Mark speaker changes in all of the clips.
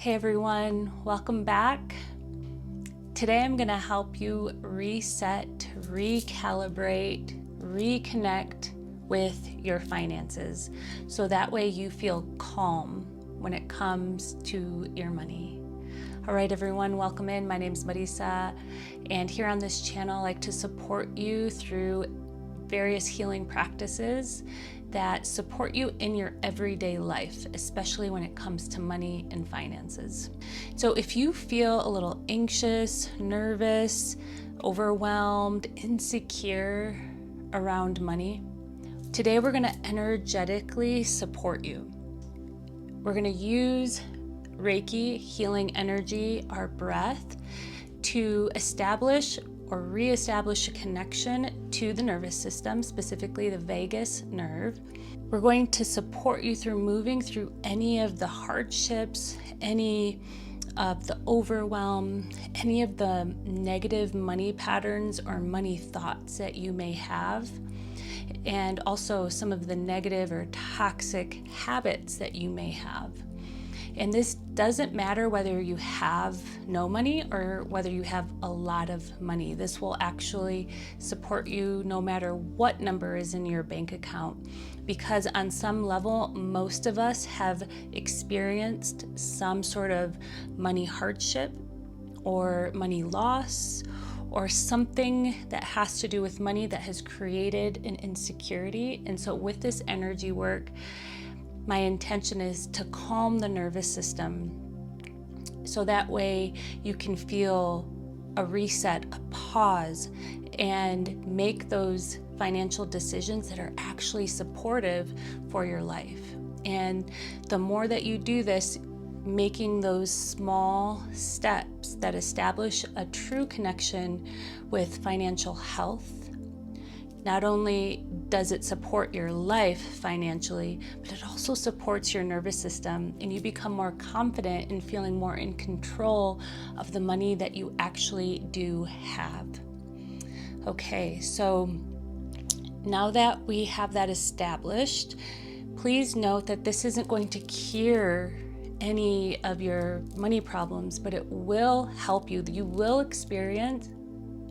Speaker 1: Hey everyone, welcome back. Today I'm going to help you reset, recalibrate, reconnect with your finances so that way you feel calm when it comes to your money. All right, everyone, welcome in. My name's Marisa, and here on this channel I like to support you through various healing practices that support you in your everyday life, especially when it comes to money and finances. So if you feel a little anxious, nervous, overwhelmed, insecure around money, today we're going to energetically support you. We're going to use Reiki, healing energy, our breath, to establish or reestablish a connection to the nervous system, specifically the vagus nerve. We're going to support you through moving through any of the hardships, any of the overwhelm, any of the negative money patterns or money thoughts that you may have, and also some of the negative or toxic habits that you may have. And this doesn't matter whether you have no money or whether you have a lot of money. This will actually support you no matter what number is in your bank account, because on some level, most of us have experienced some sort of money hardship or money loss or something that has to do with money that has created an insecurity. And so with this energy work, my intention is to calm the nervous system so that way you can feel a reset, a pause, and make those financial decisions that are actually supportive for your life. And the more that you do this, making those small steps that establish a true connection with financial health, not only does it support your life financially, but it also supports your nervous system, and you become more confident in feeling more in control of the money that you actually do have. Okay, so now that we have that established, please note that this isn't going to cure any of your money problems, but it will help you. You will experience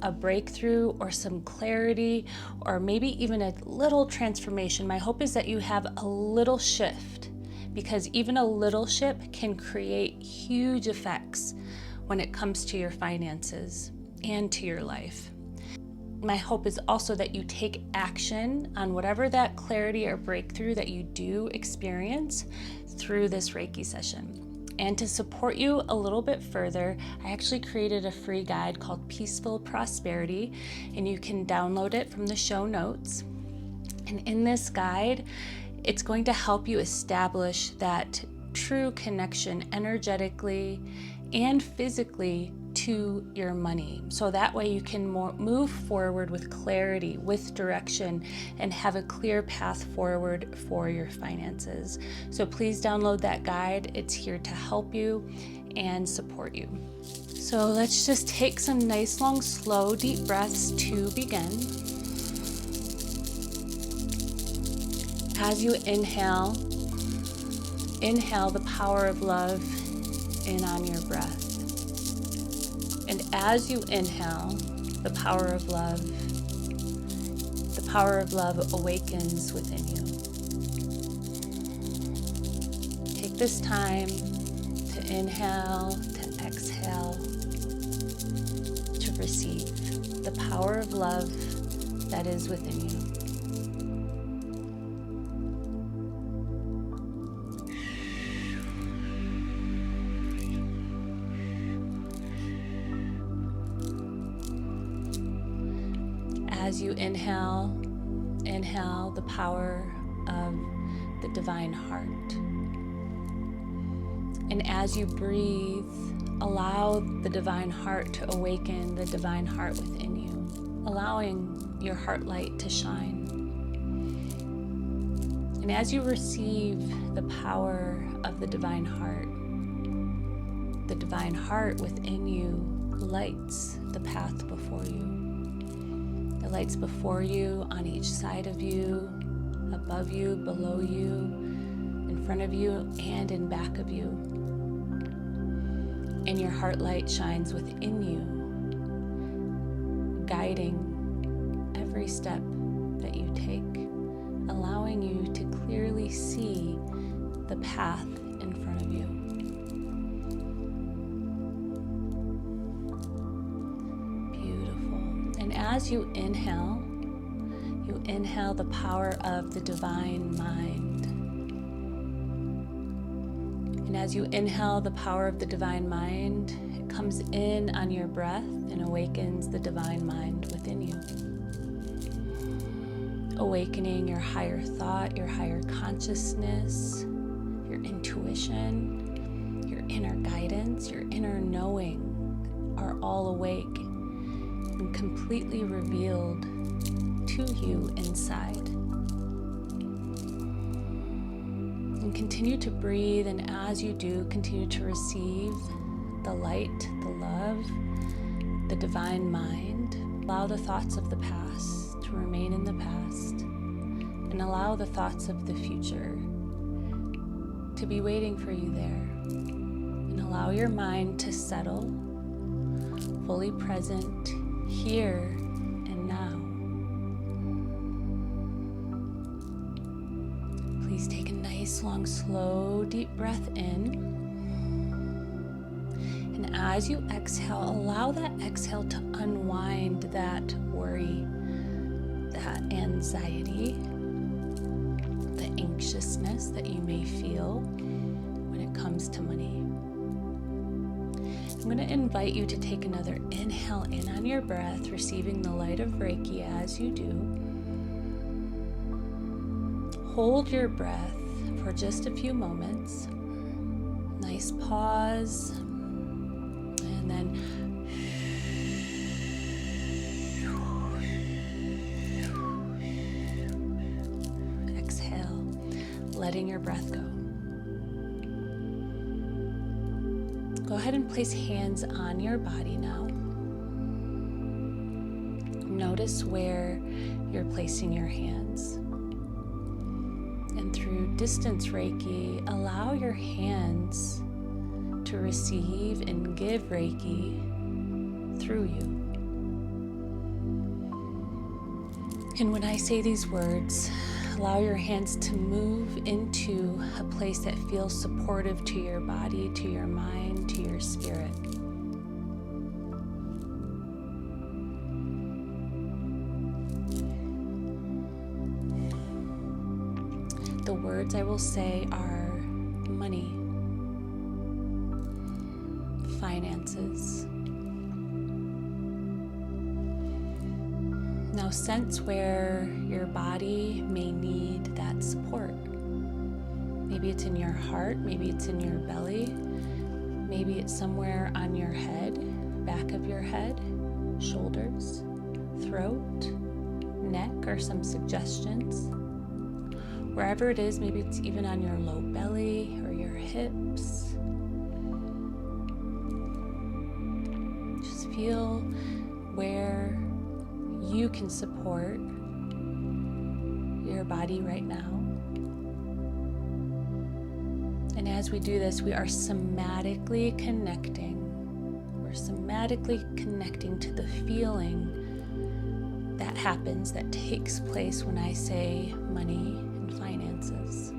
Speaker 1: a breakthrough or some clarity, or maybe even a little transformation. My hope is that you have a little shift, because even a little shift can create huge effects when it comes to your finances and to your life. My hope is also that you take action on whatever that clarity or breakthrough that you do experience through this Reiki session. And to support you a little bit further, I actually created a free guide called Peaceful Prosperity, and you can download it from the show notes. And in this guide, it's going to help you establish that true connection energetically and physically to your money. So that way you can move forward with clarity, with direction, and have a clear path forward for your finances. So please download that guide. It's here to help you and support you. So let's just take some nice, long, slow, deep breaths to begin. As you inhale the power of love in on your breath. And as you inhale the power of love awakens within you. Take this time to inhale, to exhale, to receive the power of love that is within you. As you inhale the power of the divine heart. And as you breathe, allow the divine heart to awaken, the divine heart within you, allowing your heart light to shine. And as you receive the power of the divine heart within you lights the path before you. It lights before you, on each side of you, above you, below you, in front of you, and in back of you. and your heart light shines within you, guiding every step that you take, allowing you to clearly see the path in front of you. Beautiful. And as you inhale the power of the divine mind. And as you inhale the power of the divine mind, it comes in on your breath and awakens the divine mind within you. Awakening your higher thought, your higher consciousness, your intuition, your inner guidance, your inner knowing are all awake and completely revealed to you inside. And continue to breathe, and as you do, continue to receive the light, the love, the divine mind. Allow the thoughts of the past to remain in the past, and allow the thoughts of the future to be waiting for you there. And allow your mind to settle, fully present here and now. Please take a nice, long, slow, deep breath in. And as you exhale, allow that exhale to unwind that worry, that anxiety, the anxiousness that you may feel when it comes to money. I'm going to invite you to take another inhale in on your breath, receiving the light of Reiki as you do. Hold your breath for just a few moments. Nice pause. And then exhale, letting your breath go. Go ahead and place hands on your body now. Notice where you're placing your hands. And through distance Reiki, allow your hands to receive and give Reiki through you. And when I say these words, allow your hands to move into a place that feels supportive to your body, to your mind, to your spirit. The words I will say are money, finances. Now sense where your body may need that support. Maybe it's in your heart, maybe it's in your belly, maybe it's somewhere on your head, back of your head, shoulders, throat, neck, or some suggestions. Wherever it is, maybe it's even on your low belly or your hips. Just feel where you can support your body right now. And as we do this, we are somatically connecting. We're somatically connecting to the feeling that happens, that takes place when I say money and finances.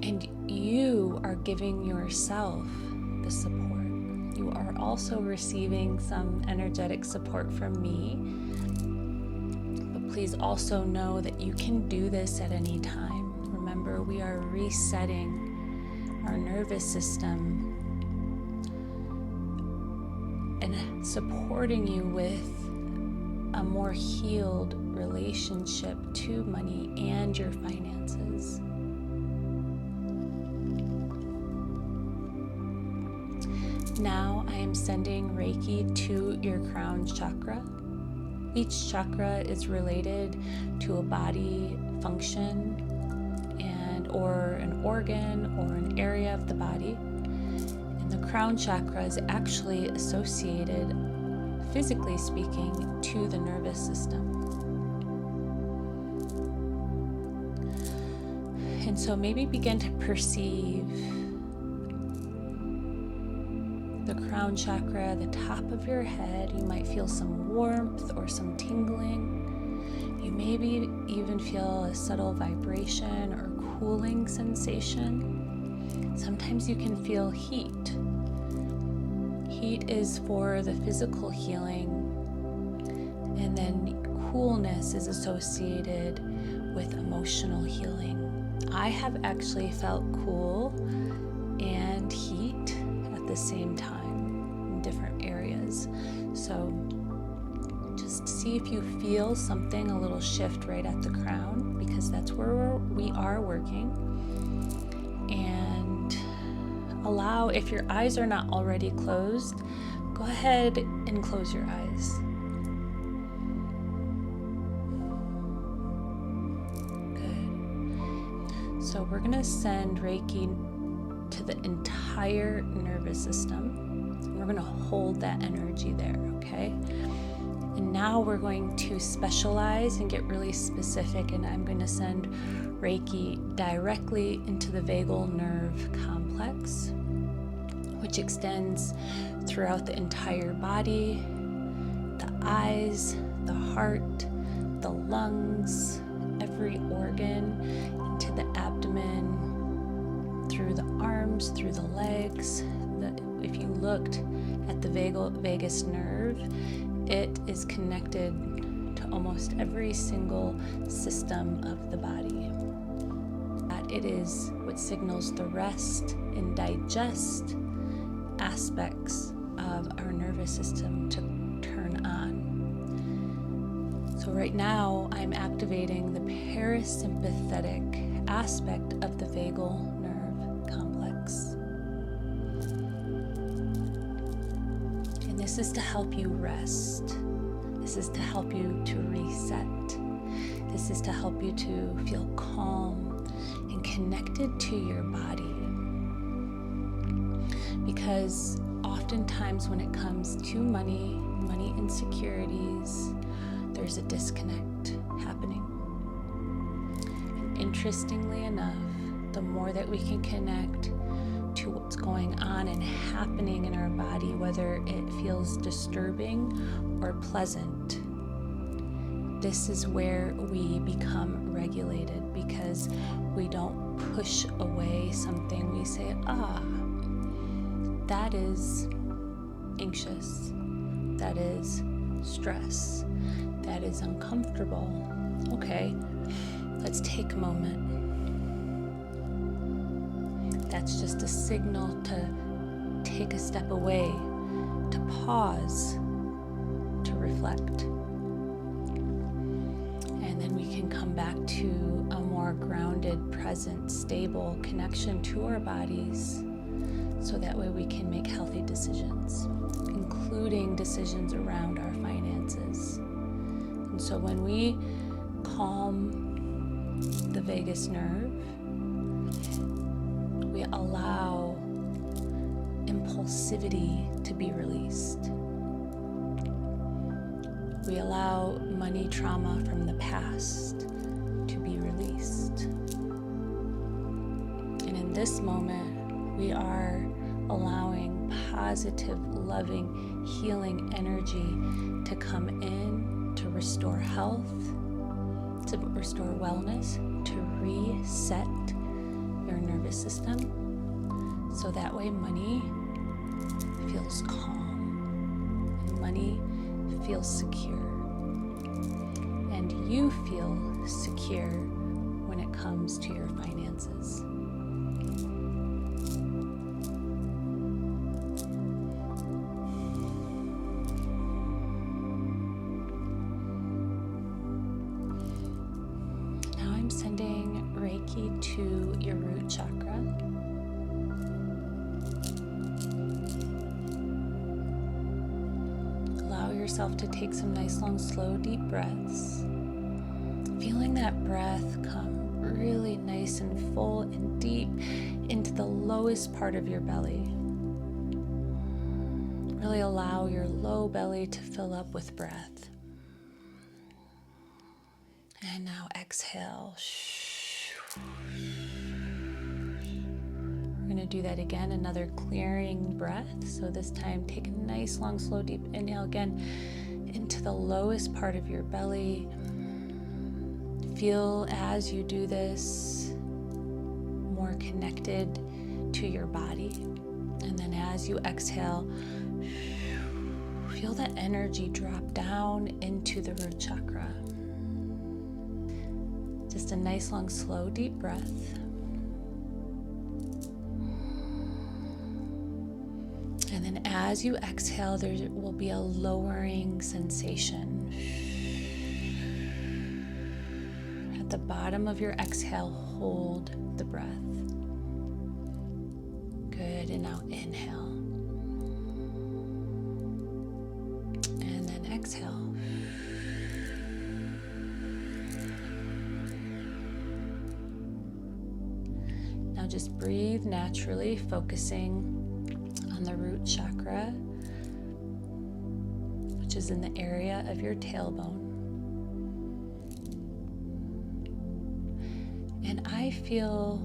Speaker 1: And you are giving yourself the support. You are also receiving some energetic support from me. But please also know that you can do this at any time. Remember, we are resetting our nervous system and supporting you with a more healed relationship to money and your finances. Now I am sending Reiki to your crown chakra. Each chakra is related to a body function or an organ or an area of the body. And the crown chakra is actually associated, physically speaking, to the nervous system. And so maybe begin to perceive the crown chakra, the top of your head. You might feel some warmth or some tingling. You maybe even feel a subtle vibration or cooling sensation. Sometimes you can feel heat. Heat is for the physical healing, and then coolness is associated with emotional healing. I have actually felt cool and heat at the same time in different areas. So just see if you feel something, a little shift right at the crown, because that's where we are working. And allow, if your eyes are not already closed, go ahead and close your eyes. Good. So we're going to send Reiki to the entire nervous system. We're going to hold that energy there, okay? And now we're going to specialize and get really specific, and I'm going to send Reiki directly into the vagal nerve complex, which extends throughout the entire body, the eyes, the heart, the lungs, every organ, into the abdomen, through the arms, through the legs. If you looked at the vagus nerve, it is connected to almost every single system of the body. That it is what signals the rest and digest aspects of our nervous system to turn on. So right now I'm activating the parasympathetic aspect of the vagal nerve complex. And this is to help you rest. This is to help you to reset. This is to help you to feel calm and connected to your body. Because oftentimes when it comes to money insecurities, there's a disconnect happening. And interestingly enough, the more that we can connect to what's going on and happening in our body, whether it feels disturbing or pleasant, this is where we become regulated, because we don't push away something. We say, that is anxious, that is stress, that is uncomfortable. Okay, let's take a moment. That's just a signal to take a step away, to pause, to reflect. And then we can come back to a more grounded, present, stable connection to our bodies, so that way we can make healthy decisions, including decisions around our finances. And so when we calm the vagus nerve, we allow impulsivity to be released. We allow money trauma from the past to be released. And in this moment, we are allowing positive, loving, healing energy to come in to restore health, to restore wellness, to reset your nervous system, so that way money feels calm and money feels secure, and you feel secure when it comes to your finances. Now I'm sending Reiki to your root chakra. Allow yourself to take some nice, long, slow, deep breaths. Feeling that breath come really nice and full and deep into the lowest part of your belly. Really allow your low belly to fill up with breath. And now exhale. We're going to do that again, another clearing breath. So this time, take a nice, long, slow, deep inhale again into the lowest part of your belly. Feel as you do this more connected to your body. And then as you exhale, feel that energy drop down into the root chakra. Just a nice, long, slow, deep breath. And then as you exhale, there will be a lowering sensation. At the bottom of your exhale, hold the breath. Good, and now inhale. And then exhale. Now just breathe naturally, focusing on the root chakra, which is in the area of your tailbone. And I feel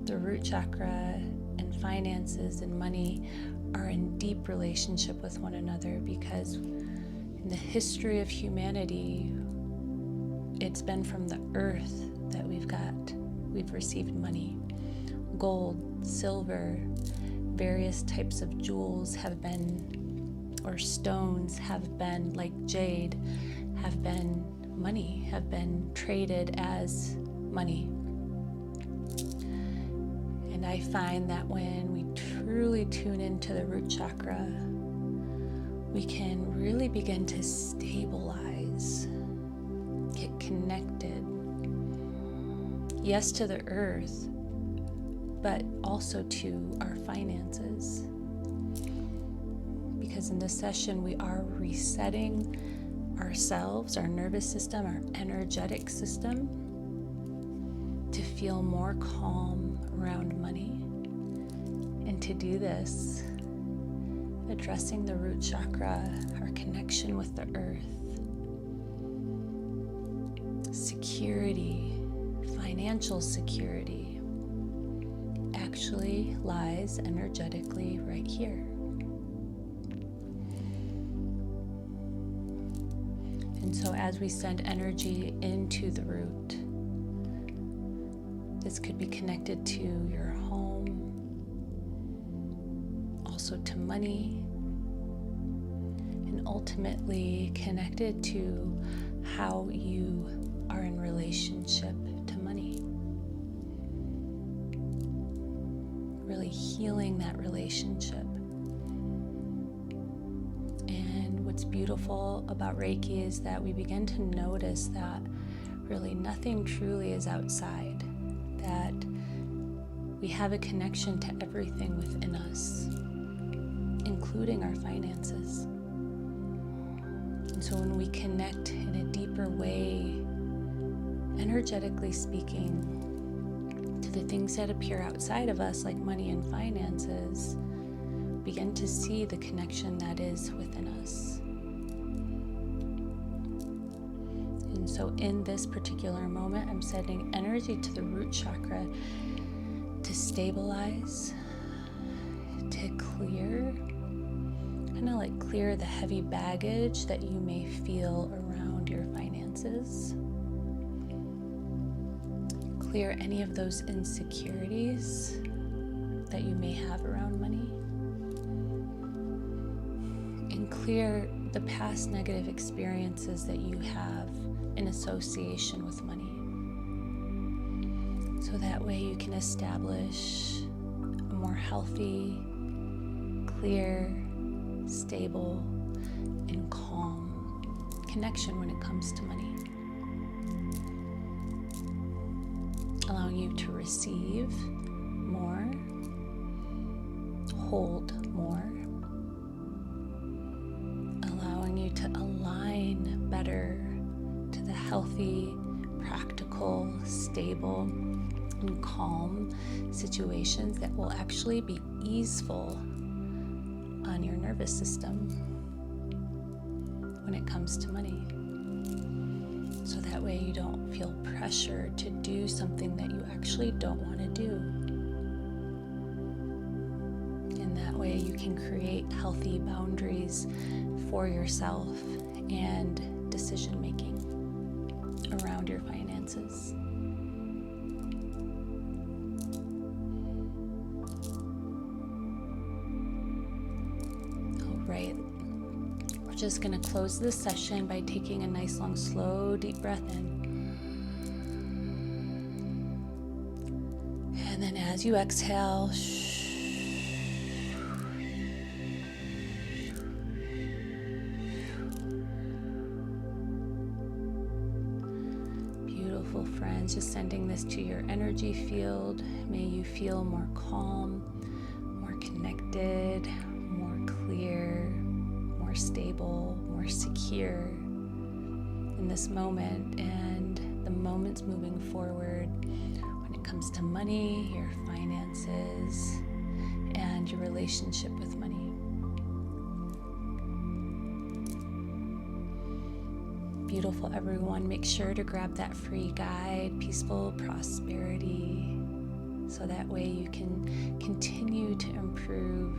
Speaker 1: the root chakra and finances and money are in deep relationship with one another, because in the history of humanity, it's been from the earth that we've received money. Gold, silver, various types of jewels have been, or stones have been, like jade, have been money, have been traded as money. And I find that when we truly tune into the root chakra, we can really begin to stabilize, get connected, yes, to the earth, but also to our finances. Because in this session, we are resetting ourselves, our nervous system, our energetic system, to feel more calm around money. And to do this, addressing the root chakra, our connection with the earth, security, financial security, actually lies energetically right here. And so as we send energy into the root, this could be connected to your home, also to money, and ultimately connected to how you are in relationship to money. Really healing that relationship. And what's beautiful about Reiki is that we begin to notice that really nothing truly is outside, that we have a connection to everything within us, including our finances. And so when we connect in a deeper way, energetically speaking, to the things that appear outside of us, like money and finances, begin to see the connection that is within us. And so in this particular moment, I'm sending energy to the root chakra to stabilize, to clear, kind of like clear the heavy baggage that you may feel around your finances. Clear any of those insecurities that you may have around money. And clear the past negative experiences that you have in association with money. So that way you can establish a more healthy, clear, stable, and calm connection when it comes to money. Allowing you to receive more, hold more, allowing you to align better to the healthy, practical, stable, and calm situations that will actually be easeful on your nervous system when it comes to money. So that way you don't feel pressure to do something that you actually don't want to do. that way you can create healthy boundaries for yourself and decision making around your finances. All right. We're just going to close this session by taking a nice, long, slow, deep breath in. And then as you exhale, beautiful friends, just sending this to your energy field. May you feel more calm, more connected, more clear, more stable, more secure in this moment and the moments moving forward when it comes to money, your finances, and your relationship with money. Beautiful, everyone. Make sure to grab that free guide, Peaceful Prosperity, so that way you can continue to improve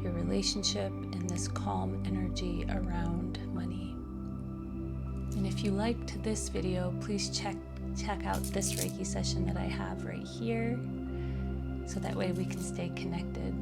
Speaker 1: your relationship and this calm energy around money. And if you liked this video, please check out this Reiki session that I have right here, so that way we can stay connected.